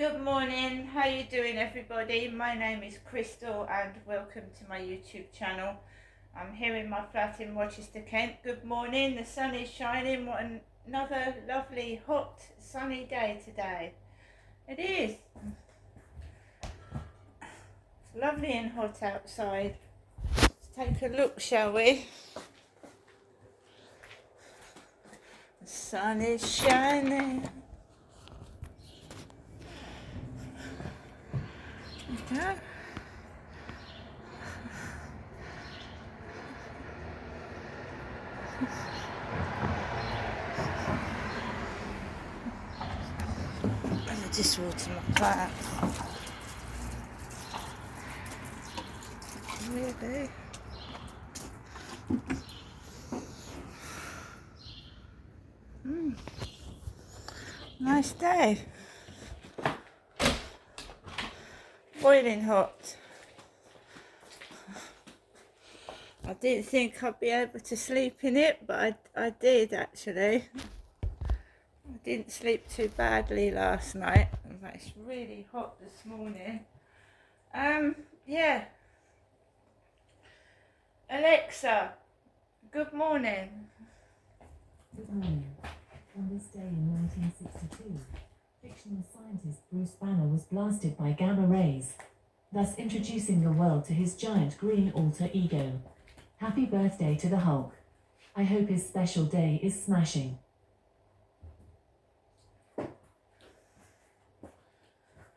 Good morning, how you doing everybody? My name is Crystal and welcome to my YouTube channel. I'm here in my flat in Rochester, Kent. Good morning, the sun is shining. What another lovely hot sunny day today. It is. It's lovely and hot outside. Let's take a look, shall we? The sun is shining. Okay. I just water my plant. Really? Nice day. Boiling hot. I didn't think I'd be able to sleep in it, but I did actually. I didn't sleep too badly last night. It's really hot this morning. Yeah. Alexa, good morning. Good morning. On this day in 1962, fictional scientist Bruce Banner was blasted by gamma rays, thus introducing the world to his giant green alter ego. Happy birthday to the Hulk. I hope his special day is smashing.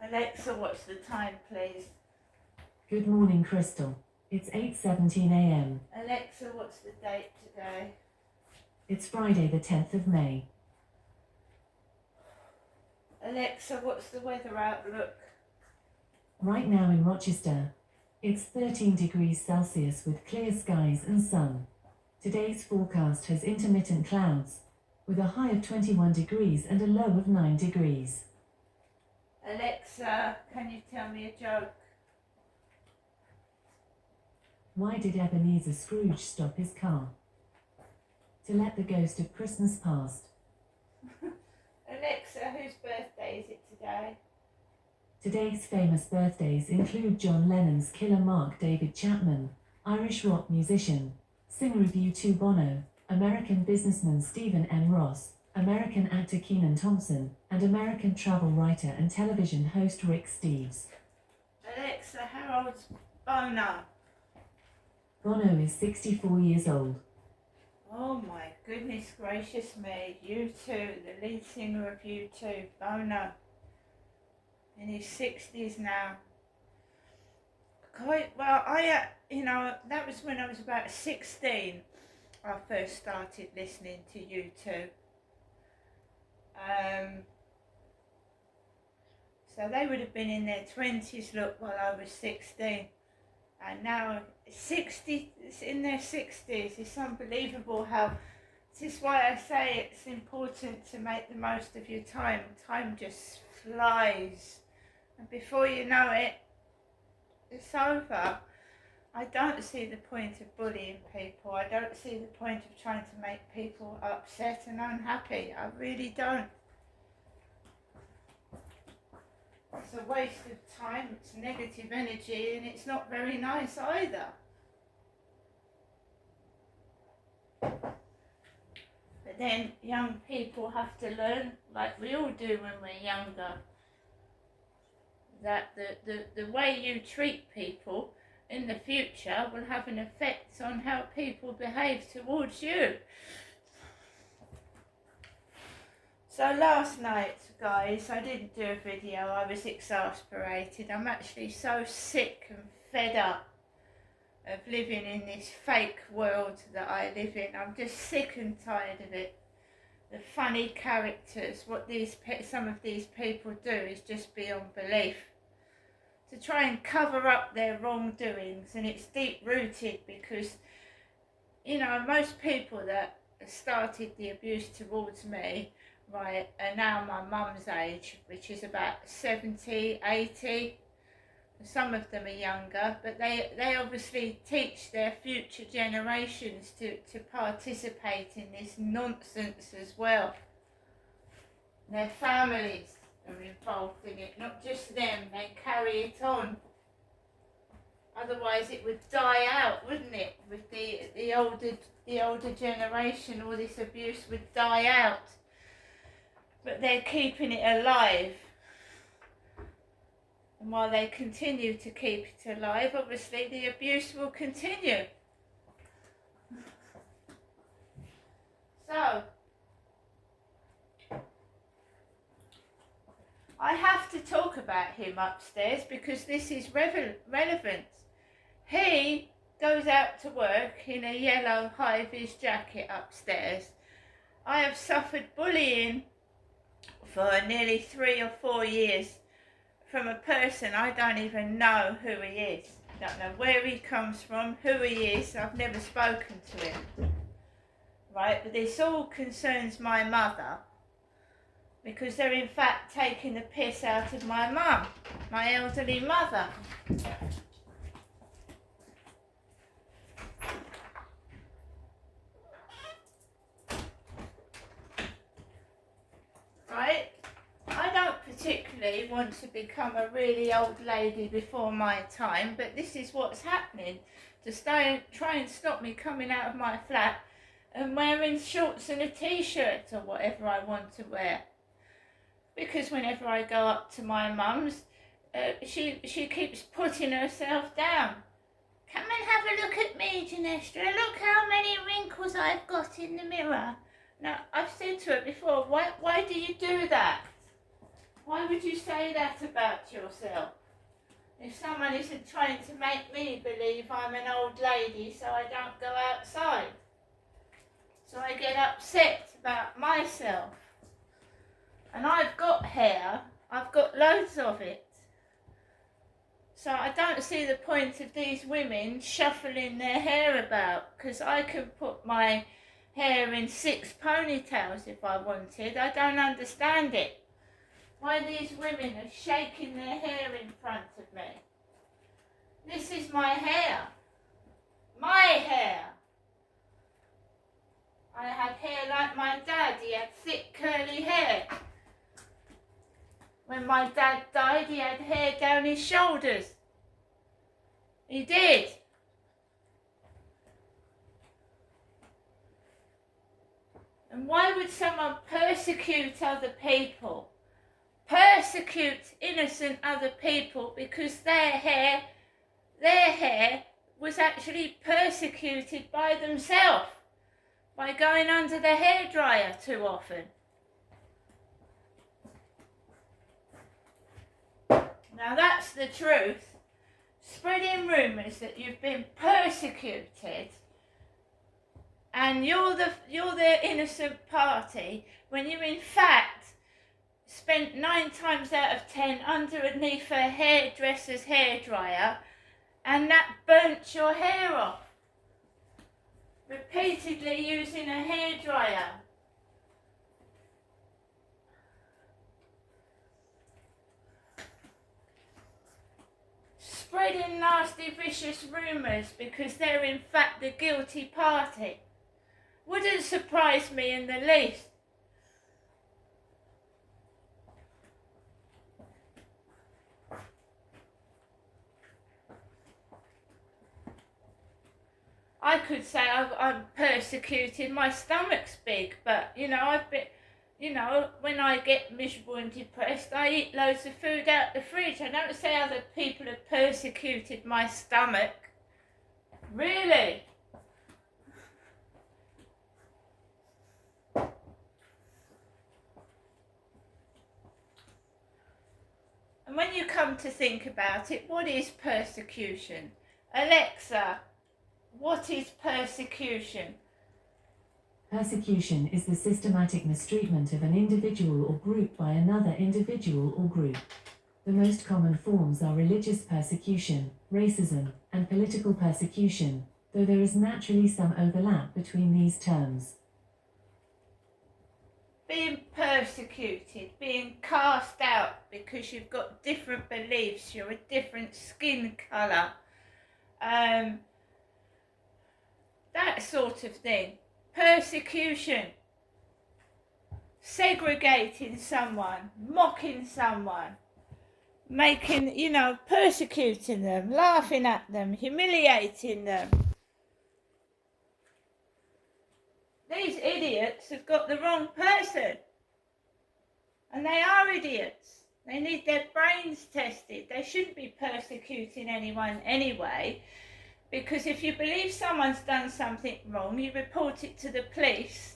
Alexa, what's the time, please? Good morning, Crystal. It's 8:17 a.m. Alexa, what's the date today? It's Friday the 10th of May. Alexa, what's the weather outlook? Right now in Rochester, it's 13 degrees Celsius with clear skies and sun. Today's forecast has intermittent clouds, with a high of 21 degrees and a low of 9 degrees. Alexa, can you tell me a joke? Why did Ebenezer Scrooge stop his car? To let the ghost of Christmas past. Alexa, whose birthday is it today? Today's famous birthdays include John Lennon's killer Mark David Chapman, Irish rock musician, singer of U2 Bono, American businessman Stephen M. Ross, American actor Kenan Thompson, and American travel writer and television host Rick Steves. Alexa, how old's Bono? Bono is 64 years old. Oh my goodness gracious me, U2, the lead singer of U2, Bono, in his 60s now. Quite well, that was when I was about 16, I first started listening to U2. So they would have been in their 20s, look, while I was 16. And now 60, it's in their 60s. It's unbelievable how, this is why I say it's important to make the most of your time. Time just flies. And before you know it, it's over. I don't see the point of bullying people. I don't see the point of trying to make people upset and unhappy. I really don't. It's a waste of time, it's negative energy, and it's not very nice either. But then young people have to learn, like we all do when we're younger, that the way you treat people in the future will have an effect on how people behave towards you. So last night, guys, I didn't do a video. I was exasperated. I'm actually so sick and fed up of living in this fake world that I live in. I'm just sick and tired of it. The funny characters, what some of these people do is just beyond belief. To try and cover up their wrongdoings, and it's deep rooted because, most people that started the abuse towards me, right, are now my mum's age, which is about 70, 80. Some of them are younger, but they obviously teach their future generations to participate in this nonsense as well. Their families are involved in it, not just them, they carry it on. Otherwise it would die out, wouldn't it? With the older generation, all this abuse would die out. But they're keeping it alive. And while they continue to keep it alive, obviously the abuse will continue. So, I have to talk about him upstairs because this is relevant. He goes out to work in a yellow high-vis jacket upstairs. I have suffered bullying for nearly 3 or 4 years from a person I don't even know who he is. Don't know where he comes from, who he is. I've never spoken to him. Right, but this all concerns my mother because they're in fact taking the piss out of my mum, my elderly mother. Right? I don't particularly want to become a really old lady before my time, but this is what's happening to try and stop me coming out of my flat and wearing shorts and a t-shirt or whatever I want to wear. Because whenever I go up to my mum's, she keeps putting herself down. Come and have a look at me, Ginestra. Look how many wrinkles I've got in the mirror. Now, I've said to her before, why do you do that? Why would you say that about yourself? If someone isn't trying to make me believe I'm an old lady so I don't go outside. So I get upset about myself. And I've got hair, I've got loads of it. So I don't see the point of these women shuffling their hair about, because I can put my hair in 6 ponytails if I wanted. I don't understand it. Why these women are shaking their hair in front of me. This is my hair. My hair. I had hair like my dad. He had thick curly hair. When my dad died, he had hair down his shoulders. He did. And why would someone persecute other people? Persecute innocent other people because their hair was actually persecuted by themselves by going under the hairdryer too often. Now that's the truth. Spreading rumours that you've been persecuted and you're the innocent party when you in fact spent 9 times out of 10 underneath a hairdresser's hairdryer and that burnt your hair off. Repeatedly using a hairdryer. Spreading nasty, vicious rumours because they're in fact the guilty party. Wouldn't surprise me in the least. I could say I'm persecuted, my stomach's big, but I've been, when I get miserable and depressed, I eat loads of food out the fridge. I don't say other people have persecuted my stomach. Really? And when you come to think about it, what is persecution? Alexa, what is persecution? Persecution is the systematic mistreatment of an individual or group by another individual or group. The most common forms are religious persecution, racism, and political persecution, though there is naturally some overlap between these terms. Being persecuted, being cast out because you've got different beliefs, you're a different skin colour, that sort of thing. Persecution. segregating someone, mocking someone, making, persecuting them, laughing at them, humiliating them. These idiots have got the wrong person. And they are idiots. They need their brains tested. They shouldn't be persecuting anyone anyway. Because if you believe someone's done something wrong, you report it to the police.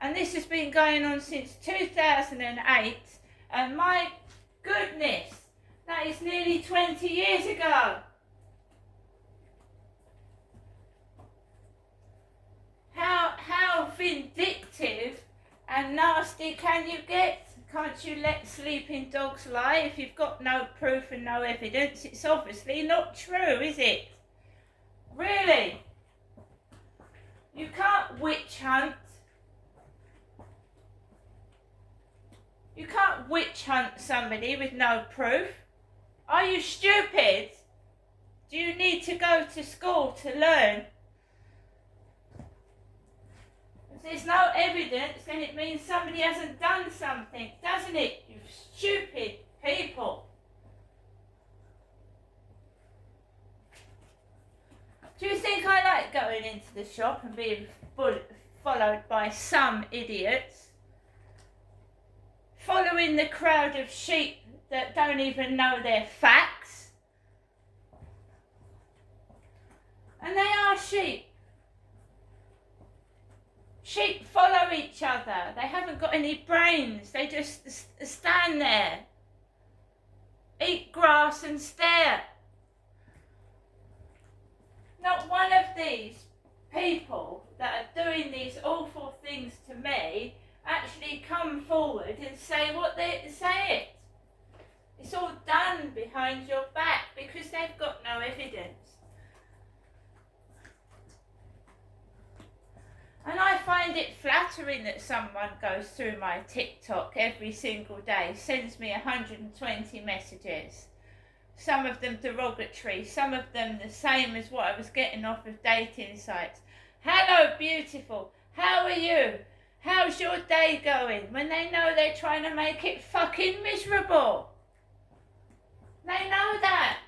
And this has been going on since 2008. And my goodness, that is nearly 20 years ago. How vindictive and nasty can you get? Can't you let sleeping dogs lie? If you've got no proof and no evidence, it's obviously not true, is it? Really? You can't witch hunt. You can't witch hunt somebody with no proof. Are you stupid? Do you need to go to school to learn? If there's no evidence, then it means somebody hasn't done something, doesn't it? You stupid people. Do you think I like going into the shop and being followed by some idiots? Following the crowd of sheep that don't even know their facts? And they are sheep. Sheep follow each other. They haven't got any brains. They just stand there, eat grass and stare. Not one of these people that are doing these awful things to me actually come forward and say what they say it. It's all done behind your back because they've got no evidence. And I find it flattering that someone goes through my TikTok every single day, sends me 120 messages. Some of them derogatory, some of them the same as what I was getting off of dating sites. Hello, beautiful. How are you? How's your day going? When they know they're trying to make it fucking miserable. They know that.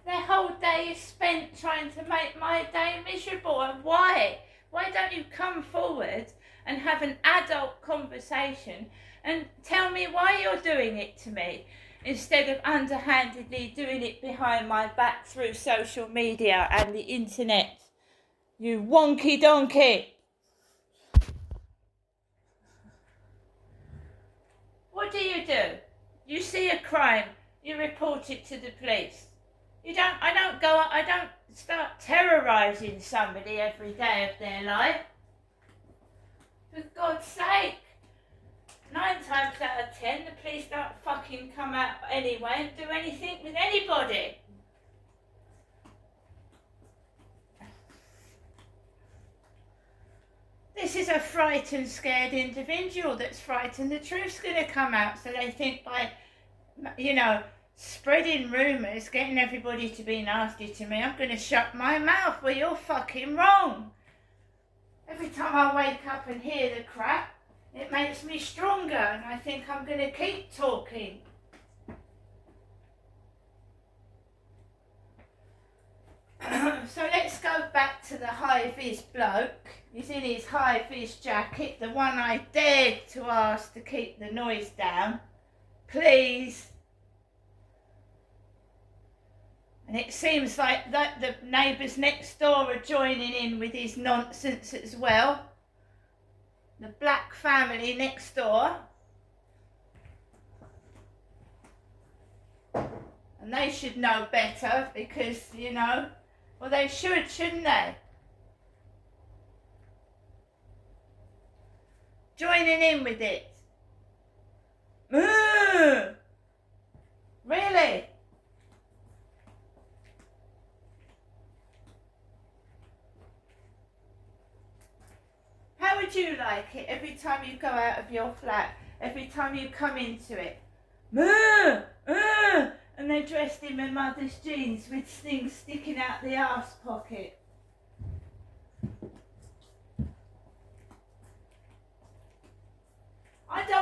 Their whole day is spent trying to make my day miserable. And why? Why don't you come forward and have an adult conversation and tell me why you're doing it to me instead of underhandedly doing it behind my back through social media and the internet? You wonky donkey. What do? You see a crime, you report it to the police. I don't start terrorising somebody every day of their life. For God's sake. 9 times out of 10, the police don't fucking come out anyway and do anything with anybody. This is a frightened, scared individual that's frightened the truth's going to come out. So they think by, spreading rumours, getting everybody to be nasty to me, I'm going to shut my mouth. Well, you're fucking wrong. Every time I wake up and hear the crap, it makes me stronger, and I think I'm going to keep talking. So let's go back to the high-vis bloke. He's in his high-vis jacket, the one I dared to ask to keep the noise down. Please. And it seems like that the neighbours next door are joining in with his nonsense as well. The black family next door. And they should know better because, well, they should, shouldn't they? Joining in with it. Really? How would you like it every time you go out of your flat, every time you come into it? And they're dressed in my mother's jeans with things sticking out the arse pocket.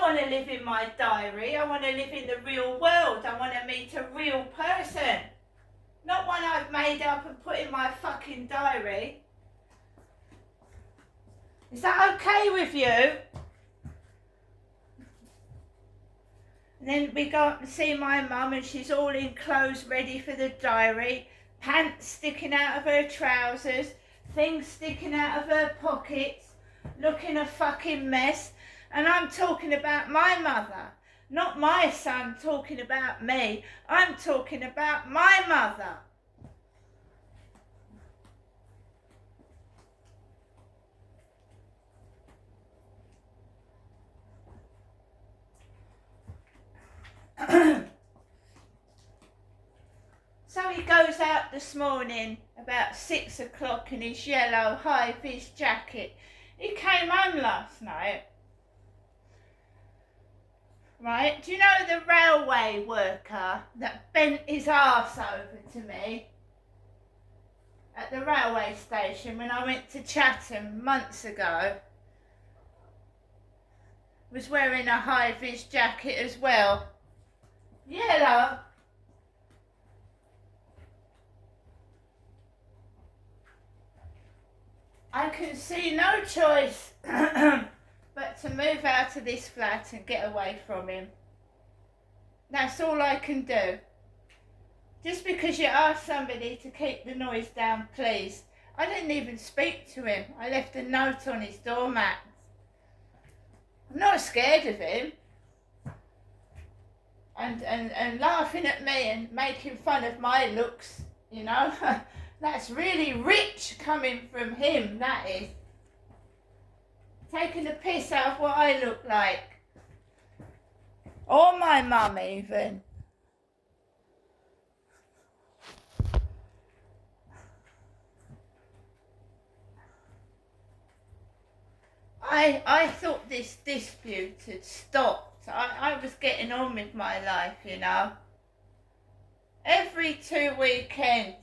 don't want to live in my diary. I want to live in the real world. I want to meet a real person. Not one I've made up and put in my fucking diary. Is that okay with you? And then we go up and see my mum, and she's all in clothes ready for the diary. Pants sticking out of her trousers. Things sticking out of her pockets. Looking a fucking mess. And I'm talking about my mother. Not my son talking about me. I'm talking about my mother. So he goes out this morning about 6 o'clock in his yellow high-vis jacket. He came home last night. Right, do you know the railway worker that bent his arse over to me at the railway station when I went to Chatham months ago? Was wearing a high-vis jacket as well. Yellow. I can see no choice but to move out of this flat and get away from him. That's all I can do. Just because you ask somebody to keep the noise down, please. I didn't even speak to him. I left a note on his doormat. I'm not scared of him. And laughing at me and making fun of my looks, you know. That's really rich coming from him, that is. Taking the piss out of what I look like. Or my mum even. I thought this dispute had stopped. I was getting on with my life, you know. Every 2 weekends.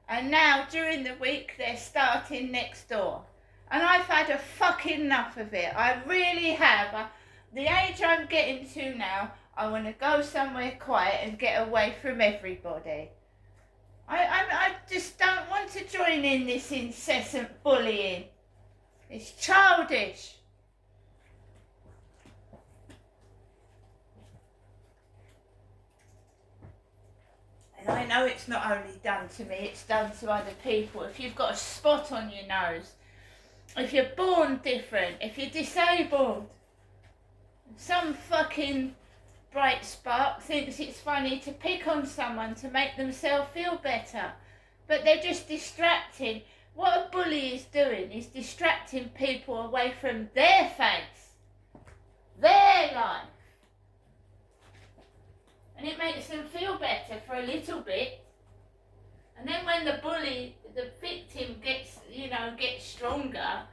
And now, during the week, they're starting next door. And I've had a fucking enough of it. I really have. The age I'm getting to now, I want to go somewhere quiet and get away from everybody. I just don't want to join in this incessant bullying. It's childish. And I know it's not only done to me, it's done to other people. If you've got a spot on your nose, if you're born different, if you're disabled, some fucking bright spark thinks it's funny to pick on someone to make themselves feel better. But they're just distracting. What a bully is doing is distracting people away from their face, their life. And it makes them feel better for a little bit. And then when the bully, the victim gets stronger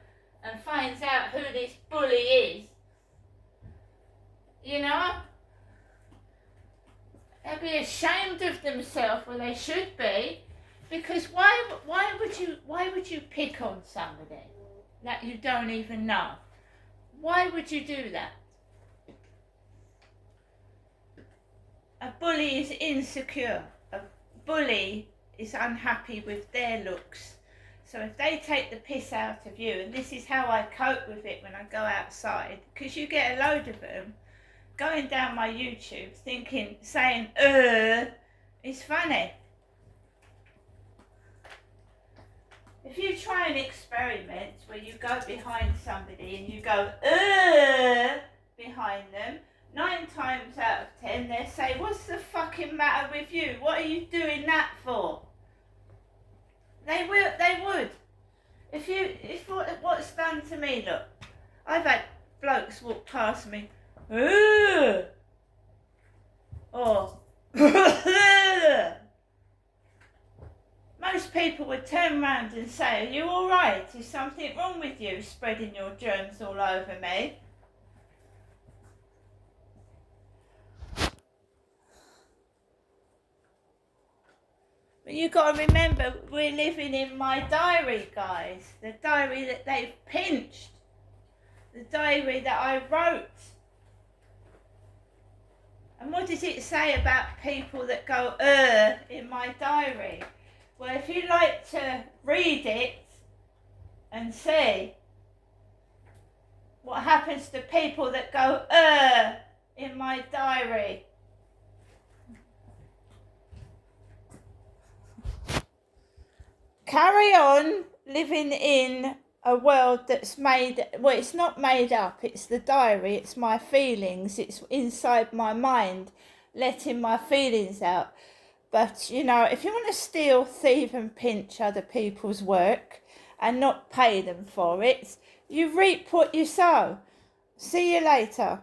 and finds out who this bully is, you know, they'll be ashamed of themselves, well they should be, because why would you pick on somebody that you don't even know? Why would you do that? A bully is insecure. A bully is unhappy with their looks. So if they take the piss out of you, and this is how I cope with it when I go outside, because you get a load of them going down my YouTube saying is funny. If you try an experiment where you go behind somebody and you go behind them, 9 times out of 10 they'll say, what's the fucking matter with you? What are you doing that for? They would. If what's done to me, look, I've had blokes walk past me, or most people would turn round and say, are you alright? Is something wrong with you spreading your germs all over me? But you've got to remember, we're living in my diary, guys. The diary that they've pinched. The diary that I wrote. And what does it say about people that go, in my diary? Well, if you like to read it and see what happens to people that go, in my diary. Carry on living in a world that's made, well, it's not made up, it's the diary, it's my feelings, it's inside my mind, letting my feelings out. But, you know, if you want to steal, thieve and pinch other people's work and not pay them for it, you reap what you sow. See you later.